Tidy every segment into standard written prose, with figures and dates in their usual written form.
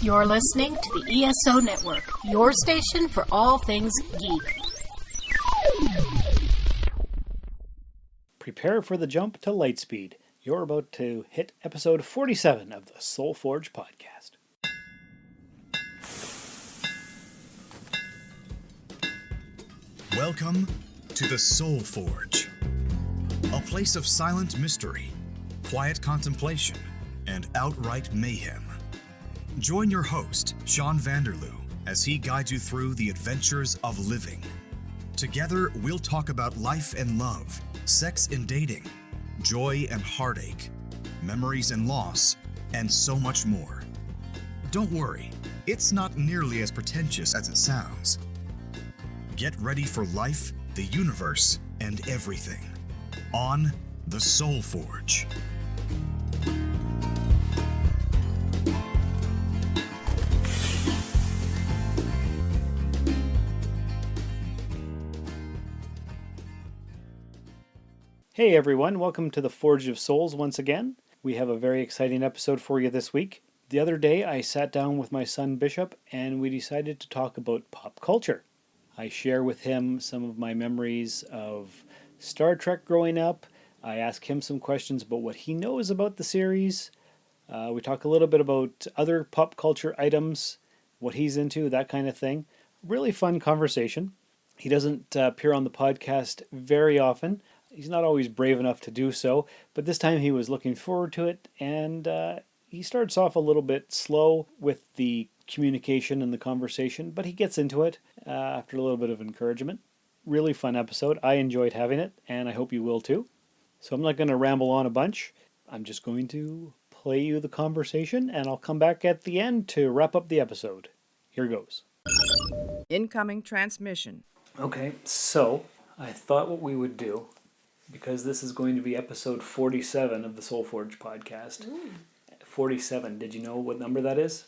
You're listening to the ESO Network, your station for all things geek. Prepare for the jump to lightspeed. You're about to hit episode 47 of the Soul Forge podcast. Welcome to the Soul Forge, a place of silent mystery, quiet contemplation, and outright mayhem. Join your host, Sean Vanderloo, as he guides you through the adventures of living. Together, we'll talk about life and love, sex and dating, joy and heartache, memories and loss, and so much more. Don't worry, it's not nearly as pretentious as it sounds. Get ready for life, the universe, and everything on the Soul Forge. Hey everyone, welcome to the Forge of Souls once again. We have a very exciting episode for you this week. The other day I sat down with my son Bishop and we decided to talk about pop culture. I share with him some of my memories of Star Trek growing up. I ask him some questions about what he knows about the series. We talk a little bit about other pop culture items, what he's into, that kind of thing. Really fun conversation. He doesn't appear on the podcast very often. He's not always brave enough to do so, but this time he was looking forward to it, and he starts off a little bit slow with the communication and the conversation, but he gets into it after a little bit of encouragement. Really fun episode. I enjoyed having it, and I hope you will too. So I'm not going to ramble on a bunch. I'm just going to play you the conversation, and I'll come back at the end to wrap up the episode. Here goes. Incoming transmission. Okay, so I thought what we would do, because this is going to be episode 47 of the Soul Forge podcast. 47. Did you know what number that is?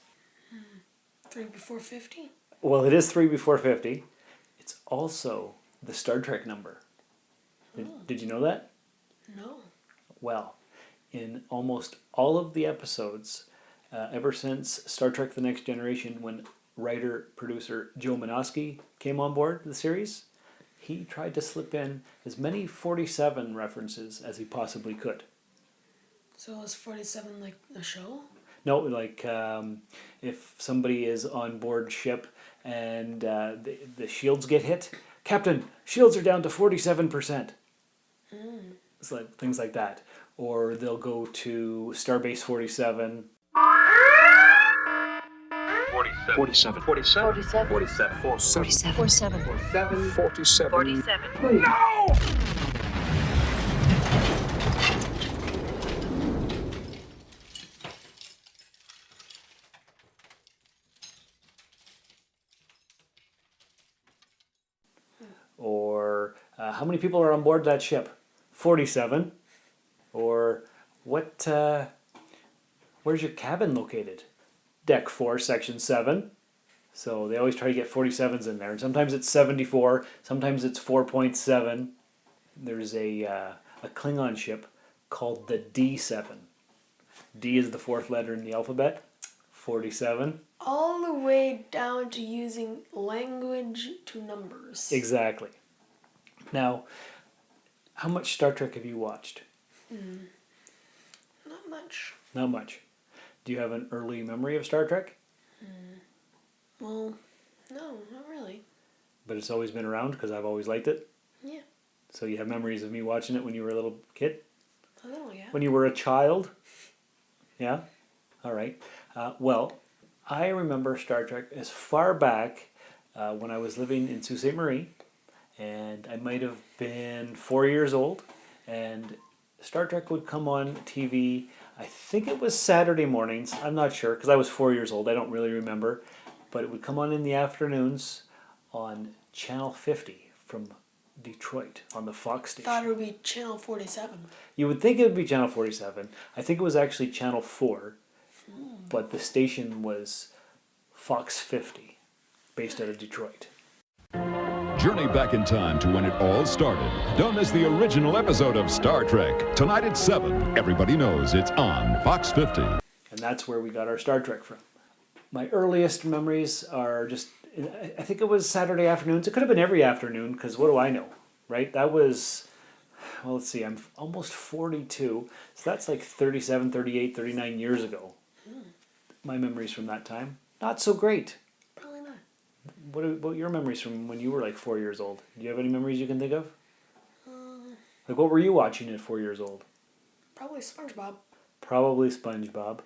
3 before 50? Well, it is 3 before 50. It's also the Star Trek number. Did you know that? No. Well, in almost all of the episodes, ever since Star Trek The Next Generation, when writer-producer Joe Menosky came on board the series, he tried to slip in as many 47 references as he possibly could. So is 47 like a show? No, like if somebody is on board ship and the shields get hit, Captain, shields are down to 47%. It's like things like that. Or they'll go to Starbase 47. 47. 47. 47. 47. 47. 47. 47. 47. 47. No! Or how many people are on board that ship? 47. Or where's your cabin located? Deck 4, Section 7. So they always try to get 47s in there. And sometimes it's 74, sometimes it's 4.7. There's a Klingon ship called the D7. D is the fourth letter in the alphabet. 47. All the way down to using language to numbers. Exactly. Now, how much Star Trek have you watched? Not much. Not much. Do you have an early memory of Star Trek? Well, no, not really. But it's always been around because I've always liked it? Yeah. So you have memories of me watching it when you were a little kid? A little, yeah. When you were a child? Yeah? All right. Well, I remember Star Trek as far back when I was living in Sault Ste. Marie, and I might have been 4 years old, and Star Trek would come on TV. I think it was Saturday mornings. I'm not sure because I was 4 years old. I don't really remember. But it would come on in the afternoons on Channel 50 from Detroit on the Fox station. Thought it would be Channel 47. You would think it would be Channel 47. I think it was actually Channel 4. But the station was Fox 50, based out of Detroit. Journey back in time to when it all started. Don't miss the original episode of Star Trek. Tonight at 7. Everybody knows it's on Fox 50. And that's where we got our Star Trek from. My earliest memories are just, I think it was Saturday afternoons. It could have been every afternoon, because what do I know, right? That was, well, let's see, I'm almost 42, so that's like 37, 38, 39 years ago. My memories from that time, not so great. Probably not. What about your memories from when you were like 4 years old? Do you have any memories you can think of? Like, what were you watching at 4 years old? Probably SpongeBob. Probably SpongeBob.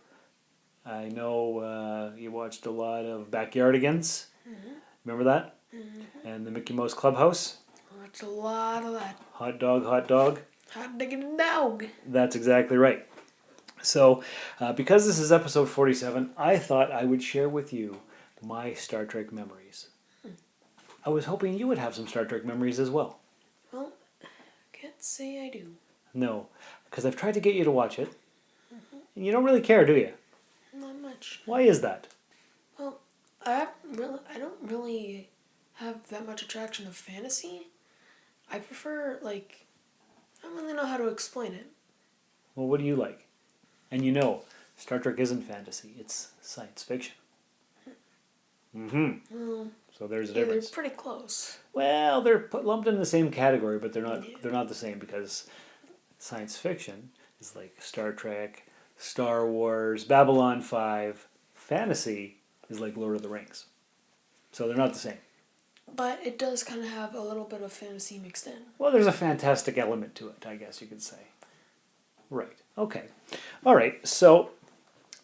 I know you watched a lot of Backyardigans. Remember that? And the Mickey Mouse Clubhouse. Watch a lot of that. Hot dog, hot dog. Hot digging dog. That's exactly right. So, because this is episode 47, I thought I would share with you my Star Trek memories. I was hoping you would have some Star Trek memories as well. Well, can't say I do. No, because I've tried to get you to watch it, and you don't really care, do you? Not much. Why is that? Well, I don't really have that much attraction of fantasy. I prefer, like, I don't really know how to explain it. Well, what do you like? And you know, Star Trek isn't fantasy, it's science fiction. Well, So there's a yeah, they're difference. pretty close. Well, they're lumped in the same category, but they're not the same, because science fiction is like Star Trek, Star Wars, Babylon 5. Fantasy is like Lord of the Rings. So they're not the same. But it does kind of have a little bit of fantasy mixed in. Well, there's a fantastic element to it, I guess you could say. Right. Okay. All right. So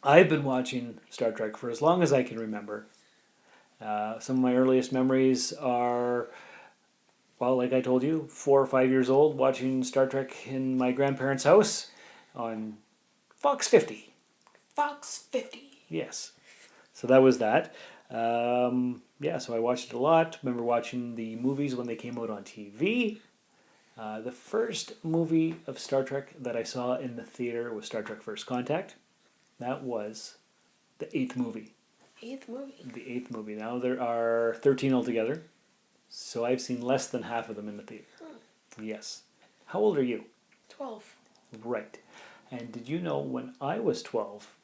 I've been watching Star Trek for as long as I can remember. Some of my earliest memories are, well, like I told you, 4 or 5 years old, watching Star Trek in my grandparents' house on Fox 50. Fox 50. Yes. So that was that. Yeah, so I watched it a lot. Remember watching the movies when they came out on TV. The first movie of Star Trek that I saw in the theater was Star Trek First Contact. That was the 8th movie. 8th movie. The 8th movie. Now there are 13 altogether. So I've seen less than half of them in the theater. Yes. How old are you? 12. Right. And did you know when I was 12,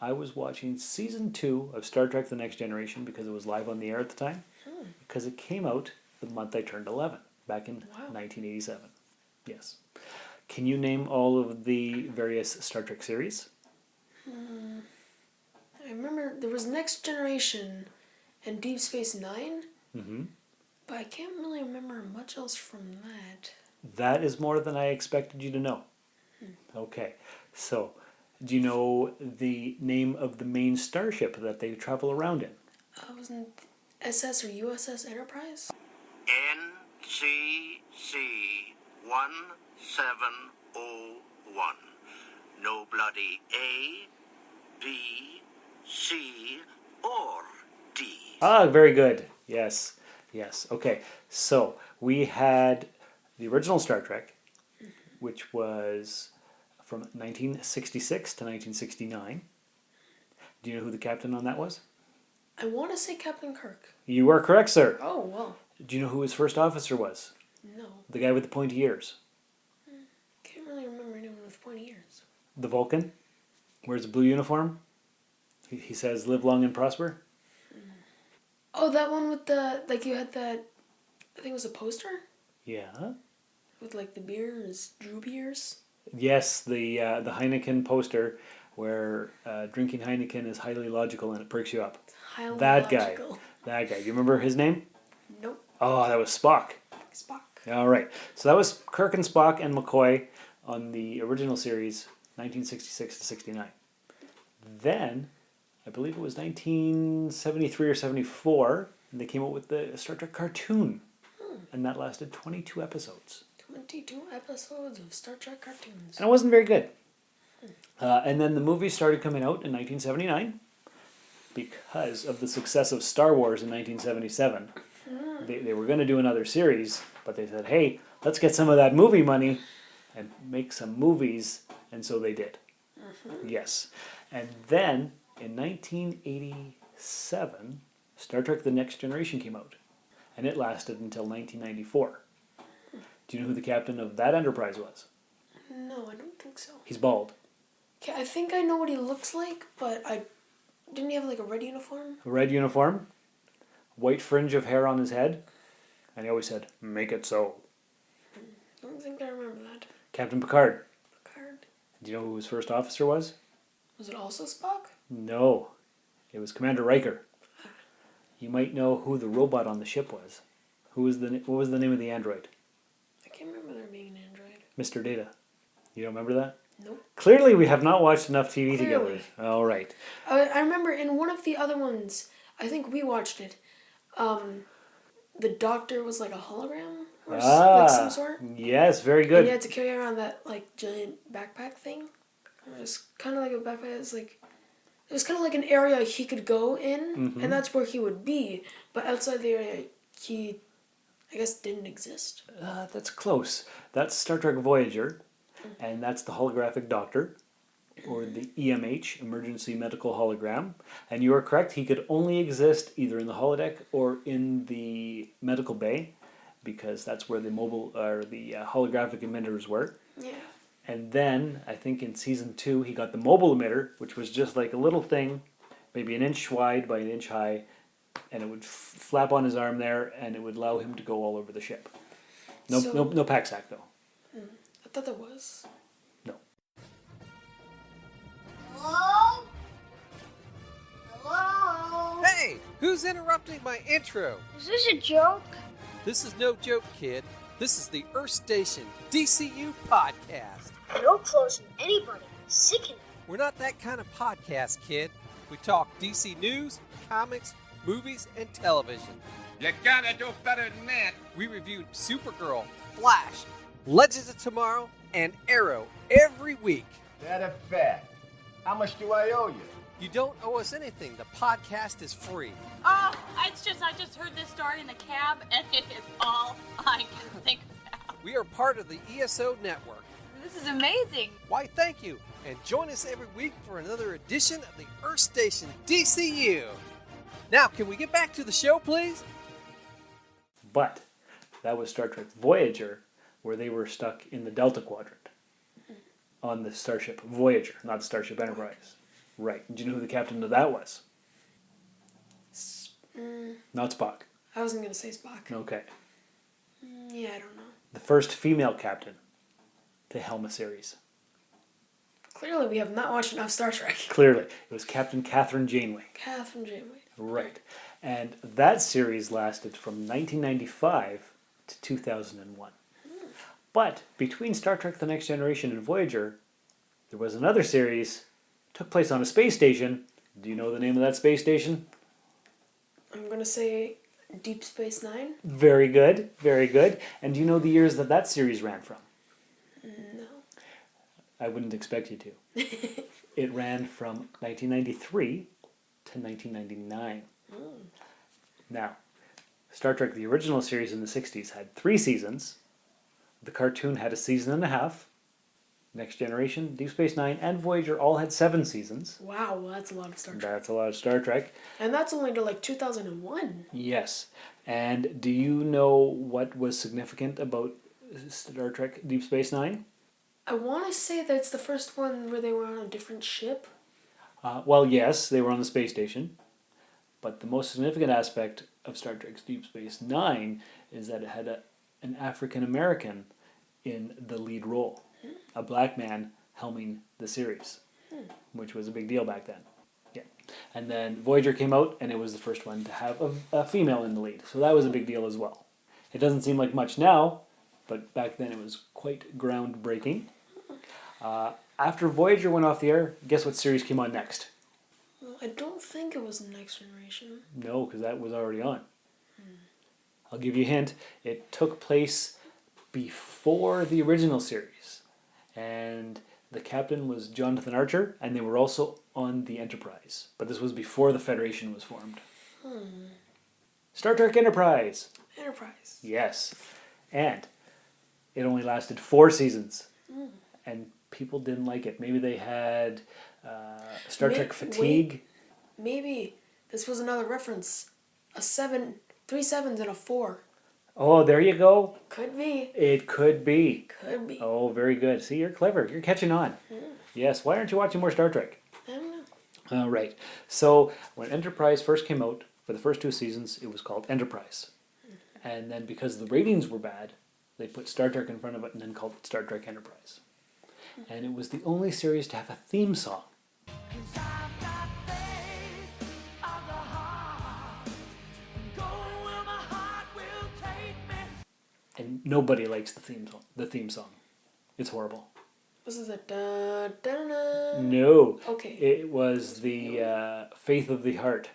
I was watching season 2 of Star Trek The Next Generation because it was live on the air at the time? Because it came out the month I turned 11, back in 1987. Yes. Can you name all of the various Star Trek series? I remember there was Next Generation and Deep Space Nine. But I can't really remember much else from that. That is more than I expected you to know. Okay. So, do you know the name of the main starship that they travel around in? Wasn't SS or USS Enterprise? NCC 1701. No bloody A, B, C, or D. Ah, very good. Yes. Yes. Okay. So, we had the original Star Trek, which was from 1966 to 1969. Do you know who the captain on that was? I want to say Captain Kirk. You are correct, sir. Oh, well. Do you know who his first officer was? No. The guy with the pointy ears. Can't really remember anyone with pointy ears. The Vulcan. Wears a blue uniform. He says, "Live long and prosper." Oh, that one with the, like you had that, I think it was a poster? Yeah. With like the beers, droop ears? Yes, the Heineken poster where drinking Heineken is highly logical and it perks you up. Highly That logical. guy. That guy. Do you remember his name? Nope. Oh, that was Spock. Spock. All right. So that was Kirk and Spock and McCoy on the original series, 1966 to 69. Then, I believe it was 1973 or 74, and they came out with the Star Trek cartoon. And that lasted 22 episodes. 22 episodes of Star Trek cartoons. And it wasn't very good. And then the movies started coming out in 1979 because of the success of Star Wars in 1977. They were going to do another series, but they said, hey, let's get some of that movie money and make some movies. And so they did. Yes. And then in 1987, Star Trek The Next Generation came out. And it lasted until 1994. Do you know who the captain of that Enterprise was? No, I don't think so. He's bald. Okay, I think I know what he looks like, but I Didn't he have like a red uniform? A red uniform, white fringe of hair on his head, and he always said, "Make it so." I don't think I remember that. Captain Picard. Picard. Do you know who his first officer was? Was it also Spock? No. It was Commander Riker. You might know who the robot on the ship was. What was the name of the android? I can't remember there being an android. Mr. Data. You don't remember that? Nope. Clearly we have not watched enough TV together. Clearly. All right. I remember in one of the other ones, I think we watched it, the doctor was like a hologram or like some sort. Yes, very And good. you had to carry around that like giant backpack thing. It was kind of like a backpack. It was kind of like an area he could go in, and that's where he would be. But outside the area, he, I guess, didn't exist. That's close. That's Star Trek Voyager, and that's the holographic doctor, or the EMH, Emergency Medical Hologram. And you are correct, he could only exist either in the holodeck or in the medical bay, because that's where the holographic emitters were. Yeah. And then, I think in season 2, he got the mobile emitter, which was just like a little thing, maybe an inch wide by an inch high, and it would flap on his arm there, and it would allow him to go all over the ship. No pack sack, though. I thought there was. No. Hello? Hello? Hey, who's interrupting my intro? Is this a joke? This is no joke, kid. This is the Earth Station DCU podcast. No closing anybody. Sickening. We're not that kind of podcast, kid. We talk DC news, comics, movies, and television. You gotta do better than that. We review Supergirl, Flash, Legends of Tomorrow, and Arrow every week. That a fact. How much do I owe you? You don't owe us anything. The podcast is free. Oh, I just heard this story in the cab, and it is all I can think about. We are part of the ESO network. This is amazing. Why, thank you. And join us every week for another edition of the Earth Station DCU. Now, can we get back to the show, please? But that was Star Trek Voyager, where they were stuck in the Delta Quadrant on the starship Voyager, not the Starship Enterprise. Right. Do you know who the captain of that was? Not Spock. I wasn't going to say Spock. Okay. Yeah, I don't know. The first female captain to helm a series. Clearly, we have not watched enough Star Trek. Clearly. It was Captain Catherine Janeway. Catherine Janeway. Right. And that series lasted from 1995 to 2001. But between Star Trek The Next Generation and Voyager, there was another series, took place on a space station. Do you know the name of that space station? I'm going to say Deep Space Nine. Very good, very good. And do you know the years that that series ran from? No. I wouldn't expect you to. It ran from 1993 to 1999. Now, Star Trek, the original series in the 60s, had 3 seasons. The cartoon had a season and a half. Next Generation, Deep Space Nine, and Voyager all had 7 seasons. Wow, well, that's a lot of Star Trek. That's a lot of Star Trek. And that's only to like 2001. Yes. And do you know what was significant about Star Trek Deep Space Nine? I want to say that's the first one where they were on a different ship. Well, yes, they were on the space station. But the most significant aspect of Star Trek's Deep Space Nine is that it had an African American in the lead role. A black man helming the series, which was a big deal back then. Yeah. And then Voyager came out, and it was the first one to have a female in the lead. So that was a big deal as well. It doesn't seem like much now, but back then it was quite groundbreaking. After Voyager went off the air, guess what series came on next? Well, I don't think it was the Next Generation. No, because that was already on. I'll give you a hint. It took place before the original series. And the captain was Jonathan Archer, and they were also on the Enterprise. But this was before the Federation was formed. Star Trek Enterprise! Enterprise. Yes. And it only lasted 4 seasons. And people didn't like it. Maybe they had Star Trek fatigue. Maybe this was another reference. 3 sevens and a 4. Oh, there you go. Could be. It could be. Could be. Oh, very good. See, you're clever. You're catching on. Yes. Why aren't you watching more Star Trek? I don't know. Right. So when Enterprise first came out, for the first 2 seasons, it was called Enterprise. And then because the ratings were bad, they put Star Trek in front of it and then called it Star Trek Enterprise. And it was the only series to have a theme song. And nobody likes the theme song. It's horrible. Was it the da da da? No. Okay. It was the Faith of the Heart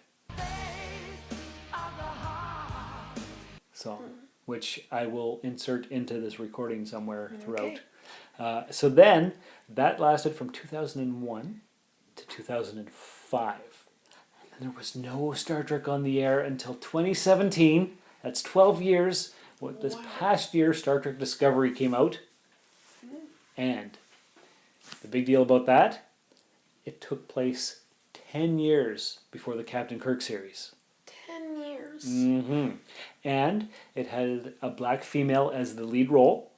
song, which I will insert into this recording somewhere throughout. So then, that lasted from 2001 to 2005. And there was no Star Trek on the air until 2017. That's 12 years. This past year, Star Trek Discovery came out. And the big deal about that, it took place 10 years before the Captain Kirk series. 10 years. Mm-hmm. And it had a black female as the lead role.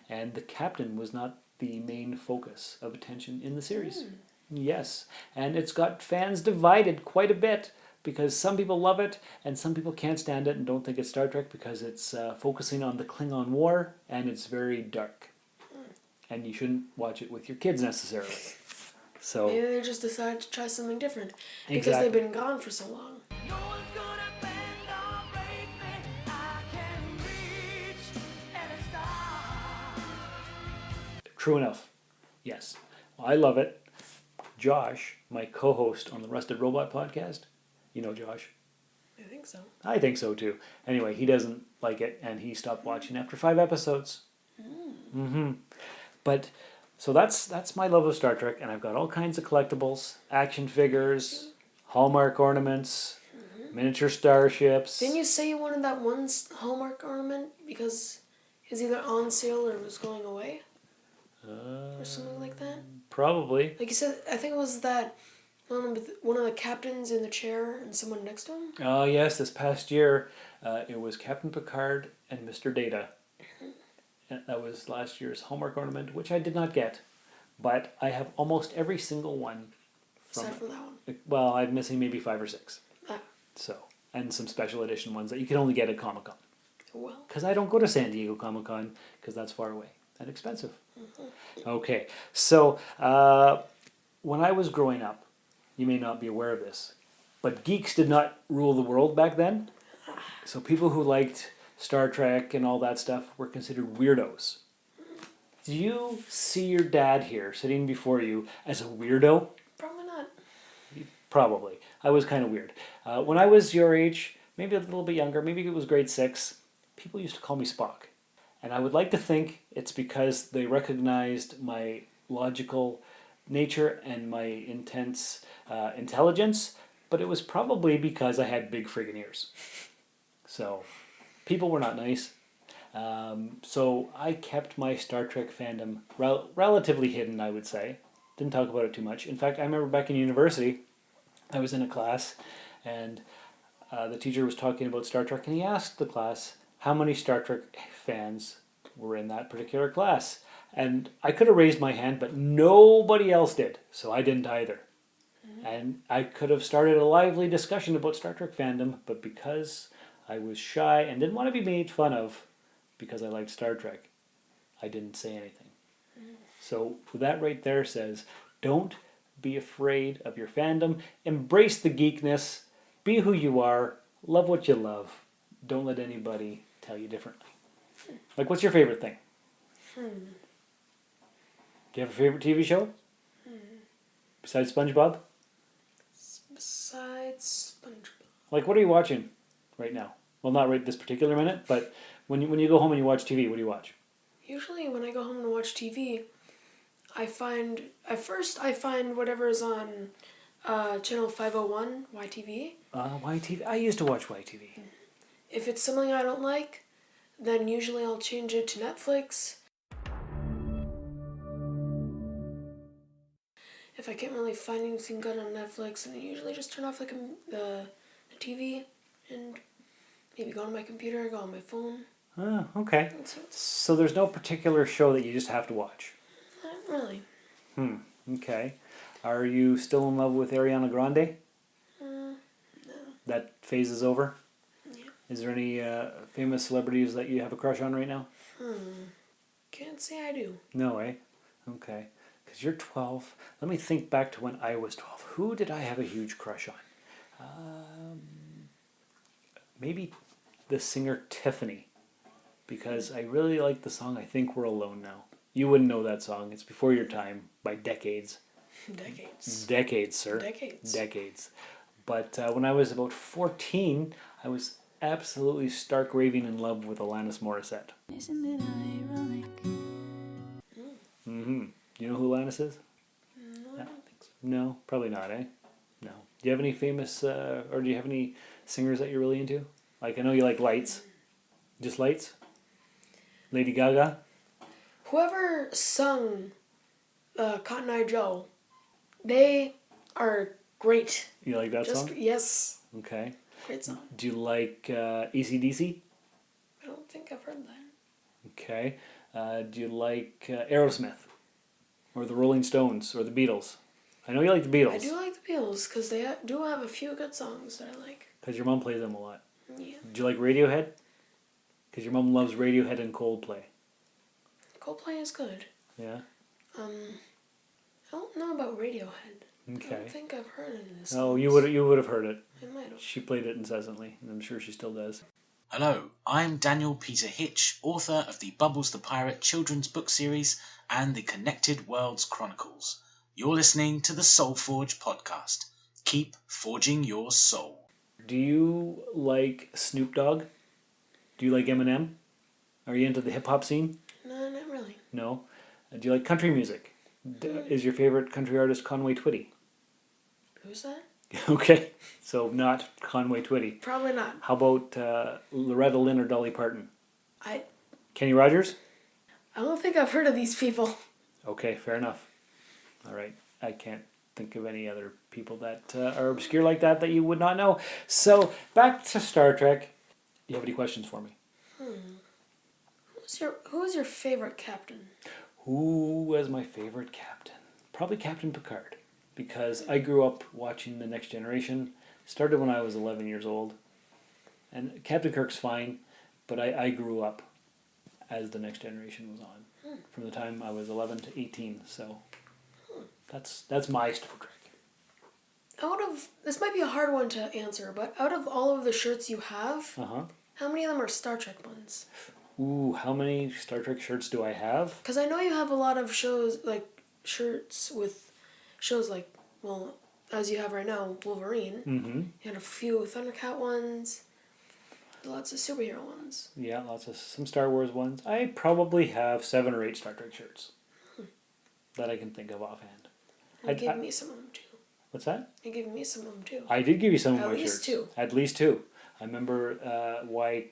And the captain was not the main focus of attention in the series. Yes. And it's got fans divided quite a bit, because some people love it and some people can't stand it and don't think it's Star Trek because it's focusing on the Klingon War and it's very dark. And you shouldn't watch it with your kids necessarily. So maybe they just decided to try something different because Exactly. they've been gone for so long. True enough. Yes. Well, I love it. Josh, my co-host on the Rusted Robot podcast, you know Josh. I think so. I think so too. Anyway, he doesn't like it and he stopped watching after 5 episodes. Mm-hmm. But so that's my love of Star Trek, and I've got all kinds of collectibles, action figures, Hallmark ornaments, miniature starships. Didn't you say you wanted that one Hallmark ornament because it's either on sale or was going away? Or something like that? Probably. Like you said, I think it was that one of the captains in the chair and someone next to him? Oh yes, this past year it was Captain Picard and Mr. Data. That was last year's Hallmark ornament, which I did not get. But I have almost every single one. Aside from that one? Well, I'm missing maybe 5 or 6. Ah. So, and some special edition ones that you can only get at Comic-Con. Well. Because I don't go to San Diego Comic-Con because that's far away and expensive. Okay, so when I was growing up, you may not be aware of this, but geeks did not rule the world back then. So people who liked Star Trek and all that stuff were considered weirdos. Do you see your dad here sitting before you as a weirdo? Probably not. Probably. I was kind of weird. When I was your age, maybe a little bit younger, maybe it was grade 6, people used to call me Spock. And I would like to think it's because they recognized my logical nature and my intense intelligence, but it was probably because I had big friggin' ears. So, people were not nice. So I kept my Star Trek fandom relatively hidden, I would say. Didn't talk about it too much. In fact, I remember back in university, I was in a class, and the teacher was talking about Star Trek, and he asked the class how many Star Trek fans were in that particular class. And I could have raised my hand, but nobody else did, so I didn't either. And I could have started a lively discussion about Star Trek fandom, but because I was shy and didn't want to be made fun of because I liked Star Trek, I didn't say anything. So that right there says, don't be afraid of your fandom. Embrace the geekness. Be who you are. Love what you love. Don't let anybody tell you differently. Like, what's your favorite thing? Do you have a favorite TV show? Besides SpongeBob? Besides SpongeBob. Like, what are you watching right now? Well, not right this particular minute, but when you go home and you watch TV, what do you watch? Usually when I go home to watch TV, I find whatever is on channel 501, YTV. YTV. I used to watch YTV. If it's something I don't like, then usually I'll change it to Netflix. If I can't really find anything good on Netflix, then I usually just turn off the TV and maybe go on my computer, go on my phone. Oh, okay. So there's no particular show that you just have to watch? Not really. Okay. Are you still in love with Ariana Grande? No. That phase is over? Yeah. Is there any famous celebrities that you have a crush on right now? Can't say I do. No, eh? Okay. Because you're 12. Let me think back to when I was 12. Who did I have a huge crush on? Maybe the singer Tiffany. Because I really like the song I Think We're Alone Now. You wouldn't know that song. It's before your time by decades. Decades. Decades, sir. Decades. Decades. But when I was about 14, I was absolutely stark raving in love with Alanis Morissette. Isn't it ironic? Mm-hmm. Do you know who Alanis is? No, I don't think so. No, probably not, eh? No. Do you have any famous, or do you have any singers that you're really into? Like, I know you like Lights. Just Lights? Lady Gaga? Whoever sung Cotton Eye Joe, they are great. You like that song? Yes. Okay. Great song. Do you like ECDC? I don't think I've heard that. Okay. Do you like Aerosmith? Or the Rolling Stones? Or the Beatles? I know you like the Beatles. I do like the Beatles because they do have a few good songs that I like. Because your mom plays them a lot. Yeah. Do you like Radiohead? Because your mom loves Radiohead and Coldplay. Coldplay is good. Yeah? I don't know about Radiohead. Okay. I don't think I've heard any of this. Oh, you would have heard it. I might have. She played it incessantly, and I'm sure she still does. Hello, I'm Daniel Peter Hitch, author of the Bubbles the Pirate children's book series and the Connected Worlds Chronicles. You're listening to the Soul Forge podcast. Keep forging your soul. Do you like Snoop Dogg? Do you like Eminem? Are you into the hip-hop scene? No, not really. No. Do you like country music? Is your favorite country artist Conway Twitty? Who's that? Okay, so not Conway Twitty. Probably not. How about Loretta Lynn or Dolly Parton? I Kenny Rogers? don't think I've heard of these people. Okay, fair enough. All right, I can't think of any other people that are obscure like that you would not know. So, back to Star Trek. Do you have any questions for me? Who's your favorite captain? Who was my favorite captain? Probably Captain Picard. Because I grew up watching The Next Generation. Started when I was 11 years old. And Captain Kirk's fine, but I grew up as The Next Generation was on. From the time I was 11 to 18. So that's my Star Trek. This might be a hard one to answer, but out of all of the shirts you have, how many of them are Star Trek ones? Ooh, how many Star Trek shirts do I have? Because I know you have a lot of shows, like shirts with shows like, well, as you have right now, Wolverine. Mm-hmm. You had a few Thundercat ones, lots of superhero ones. Yeah, some Star Wars ones. I probably have 7 or 8 Star Trek shirts that I can think of offhand. You gave me some of them too. What's that? You gave me some of them too. I did give you some of my At least shirts. 2. At least 2. I remember why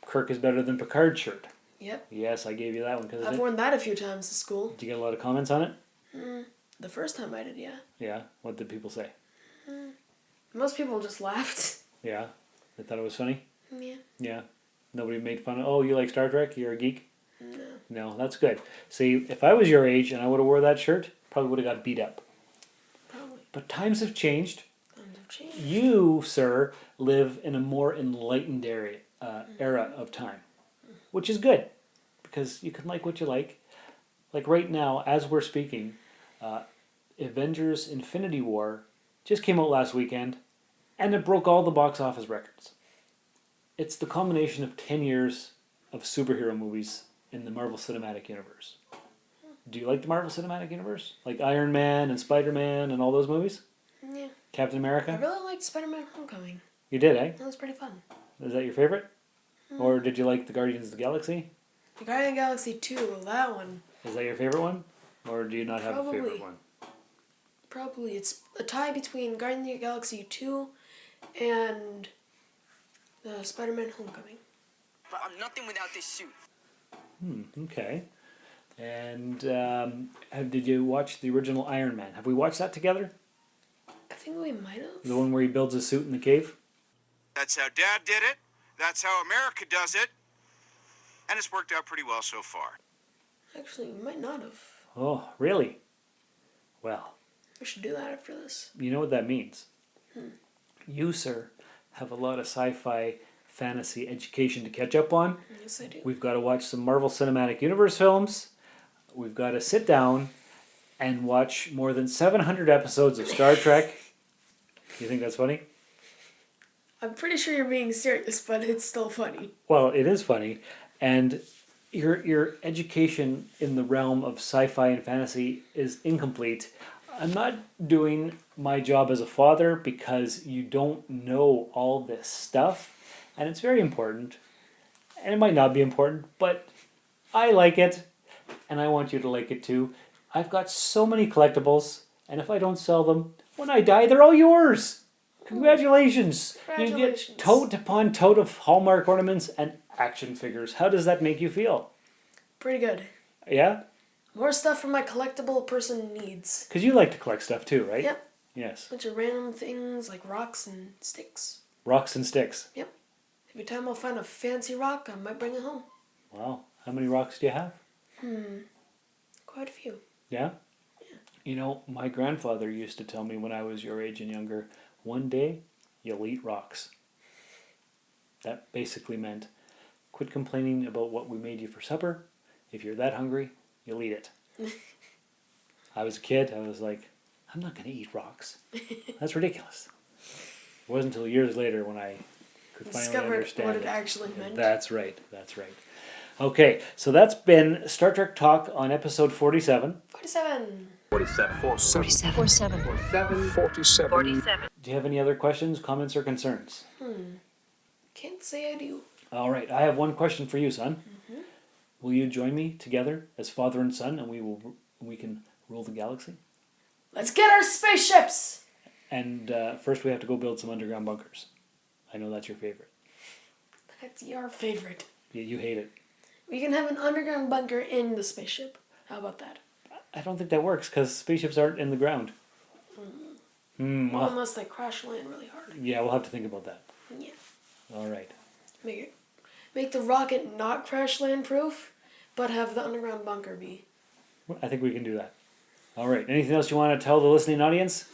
Kirk is better than Picard shirt. Yep. Yes, I gave you that one. I've worn that a few times to school. Did you get a lot of comments on it? The first time I did, yeah. Yeah? What did people say? Most people just laughed. Yeah? They thought it was funny? Yeah. Yeah. Nobody made fun of, oh, you like Star Trek? You're a geek? No. No, that's good. See, if I was your age and I would have wore that shirt, probably would have got beat up. Probably. But times have changed. Times have changed. You, sir, live in a more enlightened era of time, which is good, because you can like what you like. Like right now, as we're speaking, Avengers Infinity War just came out last weekend, and it broke all the box office records. It's the culmination of 10 years of superhero movies in the Marvel Cinematic Universe. Do you like the Marvel Cinematic Universe? Like Iron Man and Spider-Man and all those movies? Yeah. Captain America? I really liked Spider-Man Homecoming. You did, eh? That was pretty fun. Is that your favorite? Or did you like the Guardians of the Galaxy? The Guardian of the Galaxy 2, that one. Is that your favorite one? Or do you not have a favorite one? Probably. It's a tie between Guardian of the Galaxy 2 and the Spider-Man Homecoming. But I'm nothing without this suit. Okay. And did you watch the original Iron Man? Have we watched that together? I think we might have. The one where he builds a suit in the cave? That's how Dad did it. That's how America does it. And it's worked out pretty well so far. Actually, we might not have. Oh, really? Well, We should do that after this. You know what that means? You, sir, have a lot of sci-fi fantasy education to catch up on. Yes, I do. We've got to watch some Marvel Cinematic Universe films. We've got to sit down and watch more than 700 episodes of Star Trek. You think that's funny? I'm pretty sure you're being serious, but it's still funny. Well, it is funny. And your education in the realm of sci-fi and fantasy is incomplete. I'm not doing my job as a father because you don't know all this stuff. And it's very important. And it might not be important, but I like it. And I want you to like it too. I've got so many collectibles. And if I don't sell them, when I die, they're all yours. Congratulations. You get tote upon tote of Hallmark ornaments and action figures. How does that make you feel? Pretty good. Yeah? More stuff for my collectible person needs. Because you like to collect stuff too, right? Yep. Yes. Bunch of random things like rocks and sticks. Rocks and sticks. Yep. Every time I'll find a fancy rock, I might bring it home. Wow. How many rocks do you have? Quite a few. Yeah? You know, my grandfather used to tell me when I was your age and younger, one day you'll eat rocks. That basically meant quit complaining about what we made you for supper. If you're that hungry, you'll eat it. I was a kid. I was like, I'm not going to eat rocks. That's ridiculous. It wasn't until years later when I could finally understand what it actually meant. That's right. That's right. Okay, so that's been Star Trek Talk on episode 47. 47. 47. Do you have any other questions, comments, or concerns? Can't say I do. All right, I have one question for you, son. Will you join me together as father and son, and we can rule the galaxy? Let's get our spaceships! And first we have to go build some underground bunkers. I know that's your favorite. That's your favorite. Yeah, you hate it. We can have an underground bunker in the spaceship. How about that? I don't think that works, because spaceships aren't in the ground. Well, unless they crash land really hard. Yeah, we'll have to think about that. Yeah. All right. Make the rocket not crash land proof, but have the underground bunker be. I think we can do that. All right. Anything else you want to tell the listening audience?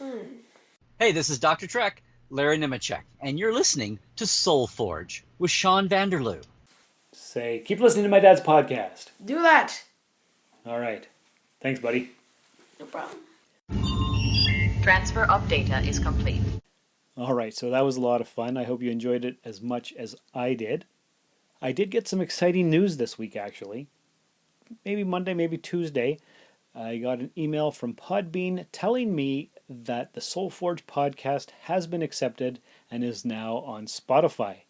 Hey, this is Dr. Trek, Larry Nemechek, and you're listening to Soul Forge with Sean Vanderloo. Say, keep listening to my dad's podcast. Do that! All right. Thanks, buddy. No problem. Transfer of data is complete. All right, so that was a lot of fun. I hope you enjoyed it as much as I did. I did get some exciting news this week, actually. Maybe Monday, maybe Tuesday. I got an email from Podbean telling me that the Soul Forge podcast has been accepted and is now on Spotify.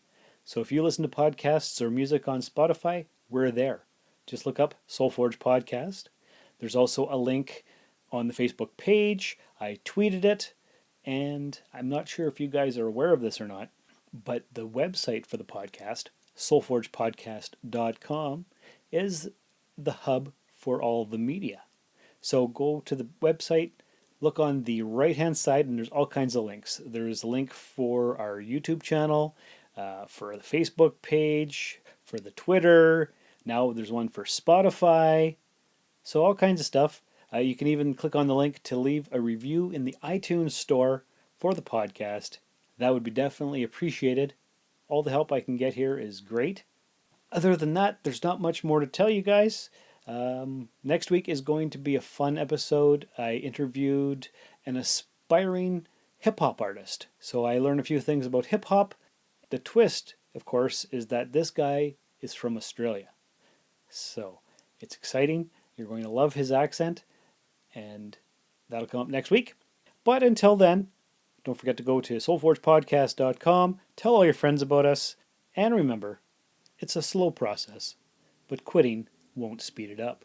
So if you listen to podcasts or music on Spotify, we're there. Just look up Soul Forge Podcast. There's also a link on the Facebook page. I tweeted it, and I'm not sure if you guys are aware of this or not, but the website for the podcast, soulforgepodcast.com, is the hub for all the media. So go to the website, look on the right-hand side, and there's all kinds of links. There's a link for our YouTube channel, for the Facebook page, for the Twitter. Now there's one for Spotify. So all kinds of stuff. You can even click on the link to leave a review in the iTunes store for the podcast. That would be definitely appreciated. All the help I can get here is great. Other than that, there's not much more to tell you guys. Next week is going to be a fun episode. I interviewed an aspiring hip-hop artist. So I learned a few things about hip-hop. The twist, of course, is that this guy is from Australia. So it's exciting. You're going to love his accent. And that'll come up next week. But until then, don't forget to go to soulforgepodcast.com, tell all your friends about us, and remember, it's a slow process, but quitting won't speed it up.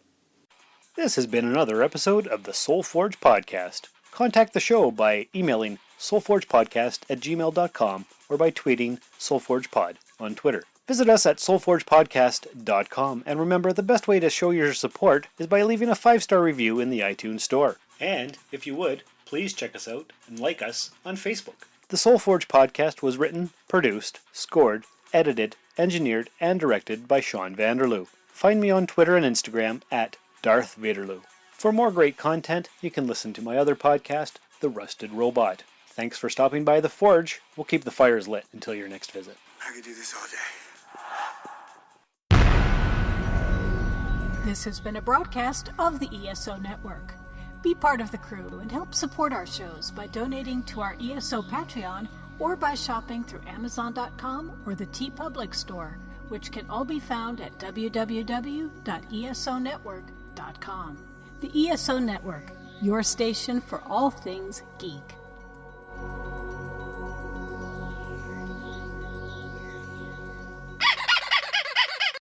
This has been another episode of the Soul Forge Podcast. Contact the show by emailing soulforgepodcast@gmail.com or by tweeting soulforgepod on Twitter. Visit us at soulforgepodcast.com, and remember, the best way to show your support is by leaving a 5-star review in the iTunes store. And, if you would, please check us out and like us on Facebook. The Soul Forge Podcast was written, produced, scored, edited, engineered, and directed by Sean Vanderloo. Find me on Twitter and Instagram at Darth Vaderloo. For more great content, you can listen to my other podcast, The Rusted Robot. Thanks for stopping by the Forge. We'll keep the fires lit until your next visit. I could do this all day. This has been a broadcast of the ESO Network. Be part of the crew and help support our shows by donating to our ESO Patreon or by shopping through Amazon.com or the TeePublic store, which can all be found at www.esonetwork.com. The ESO Network, your station for all things geek.